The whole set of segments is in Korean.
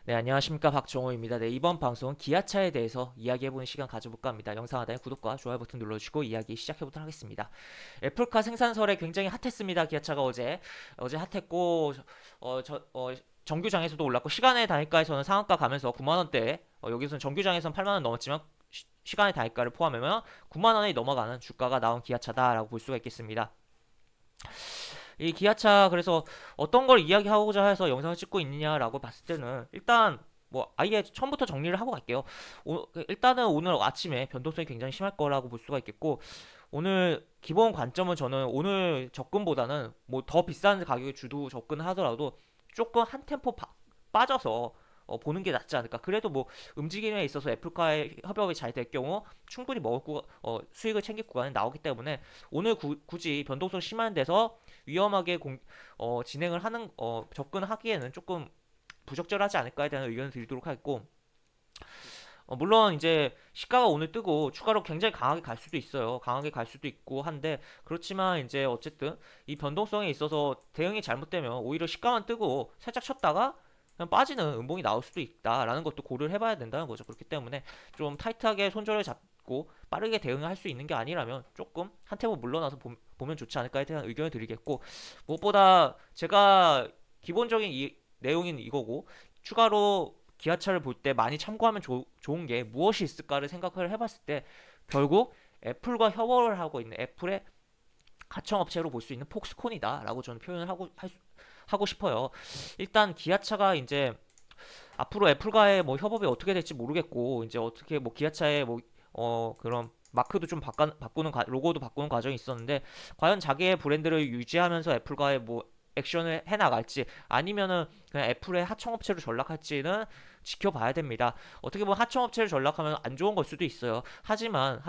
네, 안녕하십니까. 박정호입니다. 네, 이번 방송은 기아차에 대해서 이야기해보는 시간 가져볼까 합니다. 영상 하단에 구독과 좋아요 버튼 눌러주시고 이야기 시작해보도록 하겠습니다. 애플카 생산설에 굉장히 핫했습니다. 기아차가 어제 핫했고, 어, 저, 어, 정규장에서도 올랐고, 시간의 단위가에서는 상한가 가면서 9만원대, 여기서는 정규장에서는 8만원 넘었지만, 시간의 단위가를 포함하면 9만원이 넘어가는 주가가 나온 기아차다라고 볼 수가 있겠습니다. 이 기아차 그래서 어떤 걸 이야기하고자 해서 영상을 찍고 있느냐라고 봤을 때는 일단 뭐 아예 처음부터 정리를 하고 갈게요. 일단은 오늘 아침에 변동성이 굉장히 심할 거라고 볼 수가 있겠고, 오늘 기본 관점은 저는 오늘 접근보다는 뭐 더 비싼 가격에 주도 접근하더라도 조금 한 템포 빠져서 보는 게 낫지 않을까. 그래도 뭐 움직임에 있어서 애플과의 협업이 잘 될 경우 충분히 수익을 챙길 구간이 나오기 때문에 오늘 굳이 변동성 심한 데서 위험하게 진행을 접근하기에는 조금 부적절하지 않을까에 대한 의견을 드리도록 하겠고, 물론 이제 시가가 오늘 뜨고 추가로 굉장히 강하게 갈 수도 있어요. 강하게 갈 수도 있고 한데, 그렇지만 이제 어쨌든 이 변동성에 있어서 대응이 잘못되면 오히려 시가만 뜨고 살짝 쳤다가 그냥 빠지는 음봉이 나올 수도 있다라는 것도 고려를 해봐야 된다는 거죠. 그렇기 때문에 좀 타이트하게 손절을 잡고 빠르게 대응을 할 수 있는 게 아니라면 조금 한 템포 물러나서 보면 좋지 않을까에 대한 의견을 드리겠고, 무엇보다 제가 기본적인 내용인 이거고, 추가로 기아차를 볼 때 많이 참고하면 좋은 게 무엇이 있을까를 생각을 해봤을 때 결국 애플과 협업을 하고 있는 애플의 하청업체로 볼 수 있는 폭스콘이다라고 저는 표현을 하고 싶어요. 일단 기아차가 이제 앞으로 애플과의 뭐 협업이 어떻게 될지 모르겠고, 이제 어떻게 뭐 기아차의 뭐 그런 마크도 좀 로고도 바꾸는 과정이 있었는데, 과연 자기의 브랜드를 유지하면서 애플과의 뭐 액션을 해 나갈지 아니면은 그냥 애플의 하청업체로 전락할지는 지켜봐야 됩니다. 어떻게 보면 하청업체를 전락하면 안 좋은 걸 수도 있어요. 하지만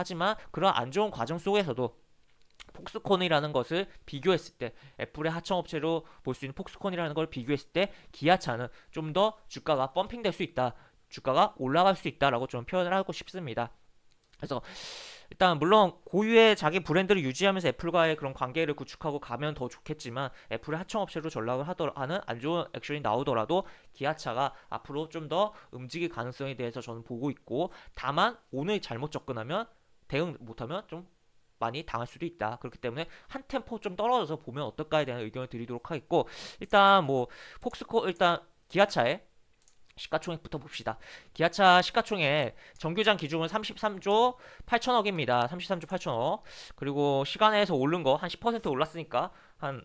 그런 안 좋은 과정 속에서도 폭스콘이라는 것을 비교했을 때, 애플의 하청업체로 볼 수 있는 폭스콘이라는 걸 비교했을 때 기아차는 좀 더 주가가 펌핑될 수 있다, 주가가 올라갈 수 있다라고 좀 표현을 하고 싶습니다. 그래서 일단 물론 고유의 자기 브랜드를 유지하면서 애플과의 그런 관계를 구축하고 가면 더 좋겠지만, 애플의 하청업체로 전락을 하는 안 좋은 액션이 나오더라도 기아차가 앞으로 좀 더 움직일 가능성에 대해서 저는 보고 있고, 다만 오늘 잘못 접근하면, 대응 못하면 좀 많이 당할 수도 있다. 그렇기 때문에 한 템포 좀 떨어져서 보면 어떨까에 대한 의견을 드리도록 하겠고, 일단 뭐 일단 기아차의 시가총액부터 봅시다. 기아차 시가총액 정규장 기준은 33조 8천억입니다. 33조 8천억. 그리고 시간에서 오른 거 한 10% 올랐으니까 한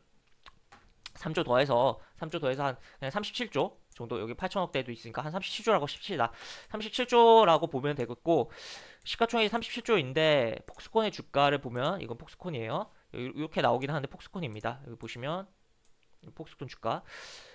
3조 더해서 한 37조 정도, 여기 8천억대도 있으니까 한 37조라고 칩시다. 37조라고 보면 되겠고, 시가총액이 37조인데 폭스콘의 주가를 보면, 이건 폭스콘이에요. 이렇게 나오긴 하는데 폭스콘입니다. 여기 보시면 폭스콘 주가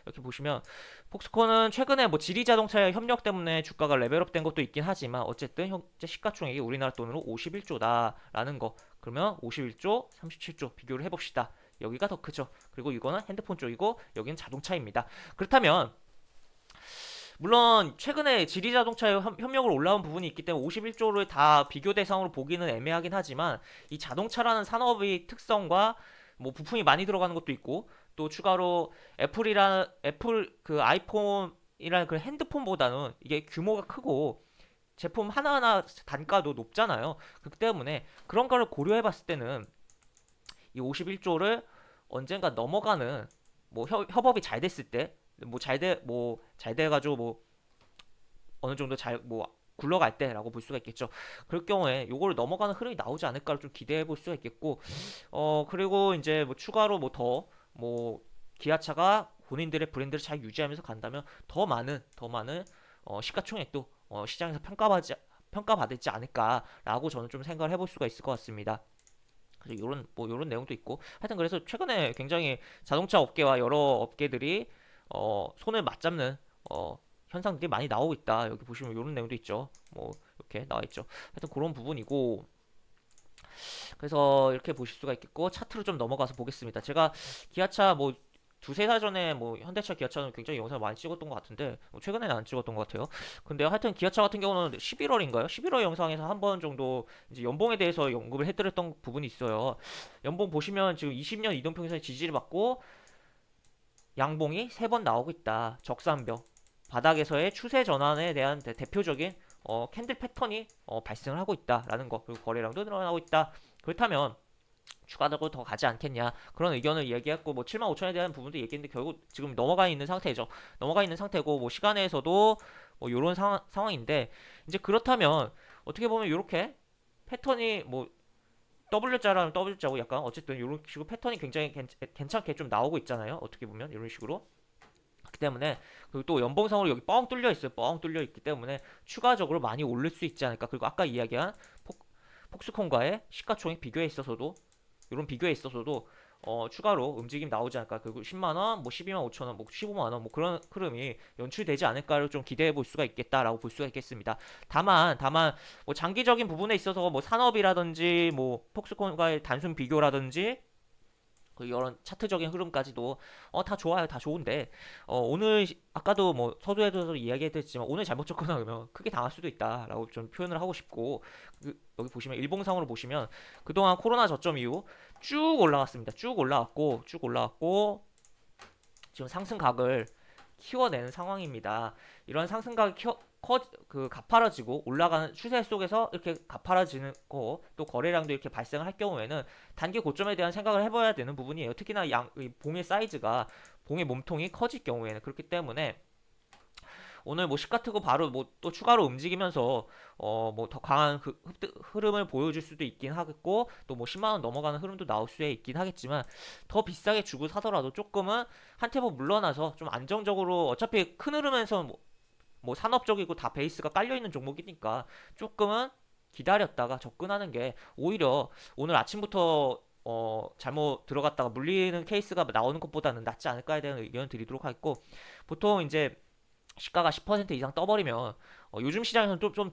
이렇게 보시면, 폭스콘은 최근에 뭐 지리자동차의 협력 때문에 주가가 레벨업된 것도 있긴 하지만 어쨌든 현재 시가총액이 우리나라 돈으로 51조다라는 거. 그러면 51조, 37조 비교를 해봅시다. 여기가 더 크죠. 그리고 이거는 핸드폰 쪽이고 여기는 자동차입니다. 그렇다면 물론 최근에 지리자동차의 협력을 올라온 부분이 있기 때문에 51조를 다 비교 대상으로 보기는 애매하긴 하지만, 이 자동차라는 산업의 특성과 뭐 부품이 많이 들어가는 것도 있고, 또 추가로 애플 그 아이폰이라는 그 핸드폰보다는 이게 규모가 크고 제품 하나하나 단가도 높잖아요. 그렇기 때문에 그런 거를 고려해 봤을 때는 이 51조를 언젠가 넘어가는, 뭐 협업이 잘 됐을 때, 잘 돼가지고 뭐 어느 정도 뭐 굴러갈 때라고 볼 수가 있겠죠. 그럴 경우에 요거를 넘어가는 흐름이 나오지 않을까를 좀 기대해 볼 수가 있겠고, 그리고 이제 뭐 추가로 뭐 기아차가 본인들의 브랜드를 잘 유지하면서 간다면 더 많은 시가총액도 시장에서 평가받을지 않을까라고 저는 좀 생각을 해볼 수가 있을 것 같습니다. 그래서 요런 내용도 있고, 하여튼 그래서 최근에 굉장히 자동차 업계와 여러 업계들이 손을 맞잡는 현상들이 많이 나오고 있다. 여기 보시면 요런 내용도 있죠. 뭐 이렇게 나와 있죠. 하여튼 그런 부분이고, 그래서 이렇게 보실 수가 있겠고, 차트로 좀 넘어가서 보겠습니다. 제가 기아차 뭐 두세 달 전에 뭐 현대차 기아차는 굉장히 영상을 많이 찍었던 것 같은데, 뭐 최근에는 안 찍었던 것 같아요. 근데 하여튼 기아차 같은 경우는 11월인가요? 11월 영상에서 한 번 정도 이제 연봉에 대해서 언급을 해드렸던 부분이 있어요. 연봉 보시면 지금 20년 이동평균선의 지지를 받고 양봉이 세 번 나오고 있다. 적산벽 바닥에서의 추세 전환에 대한 대표적인 캔들 패턴이 발생을 하고 있다라는 거, 그리고 거래량도 늘어나고 있다. 그렇다면 추가적으로 더 가지 않겠냐, 그런 의견을 얘기했고, 뭐 7만 5천에 대한 부분도 얘기했는데 결국 지금 넘어가 있는 상태죠. 넘어가 있는 상태고, 뭐 시간에서도 뭐 요런 상황인데, 이제 그렇다면 어떻게 보면 이렇게 패턴이 뭐 W자라는 W자고 약간 어쨌든 이런 식으로 패턴이 굉장히 괜찮게 좀 나오고 있잖아요. 어떻게 보면 이런 식으로. 그렇기 때문에, 그리고 또 연봉상으로 여기 뻥 뚫려 있어요. 뻥 뚫려 있기 때문에 추가적으로 많이 오를 수 있지 않을까. 그리고 아까 이야기한 폭스콘과의 시가총액 비교에 있어서도, 이런 비교에 있어서도 추가로 움직임 나오지 않을까. 그리고 10만원, 뭐 12만 5천원, 뭐 15만원, 뭐 그런 흐름이 연출되지 않을까를 좀 기대해 볼 수가 있겠다라고 볼 수가 있겠습니다. 다만 뭐 장기적인 부분에 있어서 뭐 산업이라든지 뭐 폭스콘과의 단순 비교라든지 그 이런 차트적인 흐름까지도 다 좋아요, 다 좋은데, 오늘 아까도 뭐 서두에도 이야기했지만 오늘 잘못 접근하면 크게 당할 수도 있다라고 좀 표현을 하고 싶고, 여기 보시면 일봉상으로 보시면 그동안 코로나 저점 이후 쭉 올라갔습니다. 쭉 올라왔고 지금 상승각을 키워내는 상황입니다. 이런 상승각이 가파라지고 올라가는 추세 속에서 이렇게 가파라지는 거, 또 거래량도 이렇게 발생을 할 경우에는 단기 고점에 대한 생각을 해봐야 되는 부분이에요. 특히나 이 봉의 사이즈가, 봉의 몸통이 커질 경우에는. 그렇기 때문에 오늘 뭐 시가 트고 바로 뭐 또 추가로 움직이면서 뭐 더 강한 그 흐름을 보여줄 수도 있긴 하겠고, 또 뭐 10만 원 넘어가는 흐름도 나올 수 있긴 하겠지만, 더 비싸게 주고 사더라도 조금은 한 테보 물러나서 좀 안정적으로, 어차피 큰 흐름에서 뭐 산업적이고 다 베이스가 깔려 있는 종목이니까 조금은 기다렸다가 접근하는 게 오히려 오늘 아침부터 잘못 들어갔다가 물리는 케이스가 나오는 것보다는 낫지 않을까에 대한 의견을 드리도록 하겠고, 보통 이제 시가가 10% 이상 떠버리면, 요즘 시장에서는 좀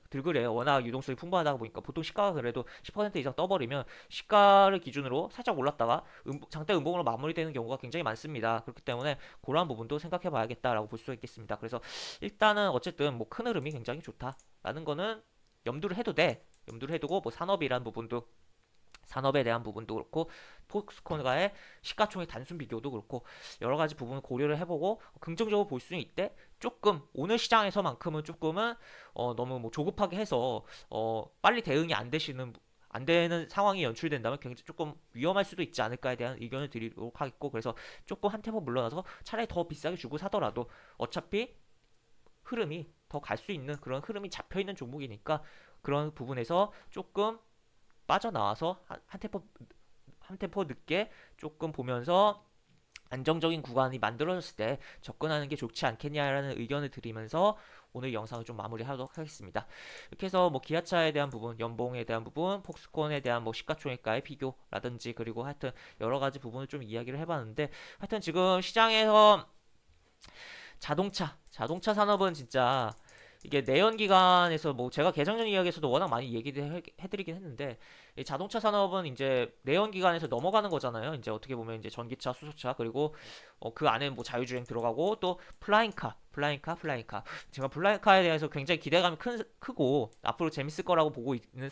들그래요. 워낙 유동성이 풍부하다 보니까 보통 시가가 그래도 10% 이상 떠버리면 시가를 기준으로 살짝 올랐다가 장대 음봉으로 마무리되는 경우가 굉장히 많습니다. 그렇기 때문에 그러한 부분도 생각해 봐야겠다라고 볼 수 있겠습니다. 그래서 일단은 어쨌든 뭐 큰 흐름이 굉장히 좋다라는 거는 염두를 해도 돼. 염두를 해두고, 뭐 산업이란 부분도, 산업에 대한 부분도 그렇고, 폭스콘과의 시가총액 단순 비교도 그렇고, 여러 가지 부분을 고려를 해보고 긍정적으로 볼 수는 있대. 조금 오늘 시장에서만큼은 조금은 너무 뭐 조급하게 해서 빨리 대응이 안 되는 상황이 연출된다면 굉장히 조금 위험할 수도 있지 않을까에 대한 의견을 드리도록 하겠고, 그래서 조금 한 템포 물러나서 차라리 더 비싸게 주고 사더라도 어차피 흐름이 더 갈 수 있는 그런 흐름이 잡혀 있는 종목이니까, 그런 부분에서 조금 빠져나와서 한 템포 늦게 조금 보면서 안정적인 구간이 만들어졌을 때 접근하는 게 좋지 않겠냐라는 의견을 드리면서 오늘 영상을 좀 마무리하도록 하겠습니다. 이렇게 해서 뭐 기아차에 대한 부분, 연봉에 대한 부분, 폭스콘에 대한 뭐 시가총액과의 비교라든지, 그리고 하여튼 여러 가지 부분을 좀 이야기를 해봤는데, 하여튼 지금 시장에서 자동차 산업은 진짜 이게 내연기관에서, 뭐 제가 개장전 이야기에서도 워낙 많이 얘기를 해드리긴 했는데, 이 자동차 산업은 이제 내연기관에서 넘어가는 거잖아요. 이제 어떻게 보면 이제 전기차, 수소차, 그리고 그 안에 뭐 자율주행 들어가고, 또 플라잉카. 제가 플라잉카에 대해서 굉장히 기대감이 크고 앞으로 재밌을 거라고 보고 있는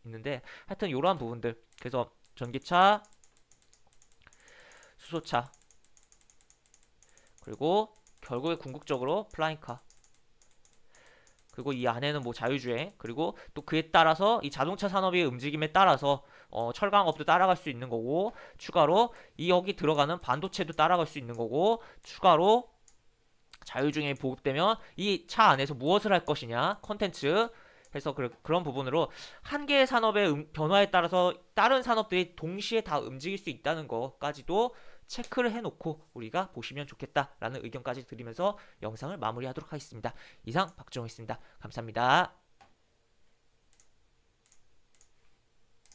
있는데, 하여튼 이러한 부분들, 그래서 전기차, 수소차, 그리고 결국에 궁극적으로 플라잉카, 그리고 이 안에는 뭐 자율주행, 그리고 또 그에 따라서 이 자동차 산업의 움직임에 따라서 철강업도 따라갈 수 있는 거고, 추가로 이 여기 들어가는 반도체도 따라갈 수 있는 거고, 추가로 자율주행이 보급되면 이 차 안에서 무엇을 할 것이냐, 컨텐츠 해서 그런 부분으로 한 개의 산업의 변화에 따라서 다른 산업들이 동시에 다 움직일 수 있다는 것까지도 체크를 해놓고 우리가 보시면 좋겠다라는 의견까지 드리면서 영상을 마무리하도록 하겠습니다. 이상 박정호였습니다. 감사합니다.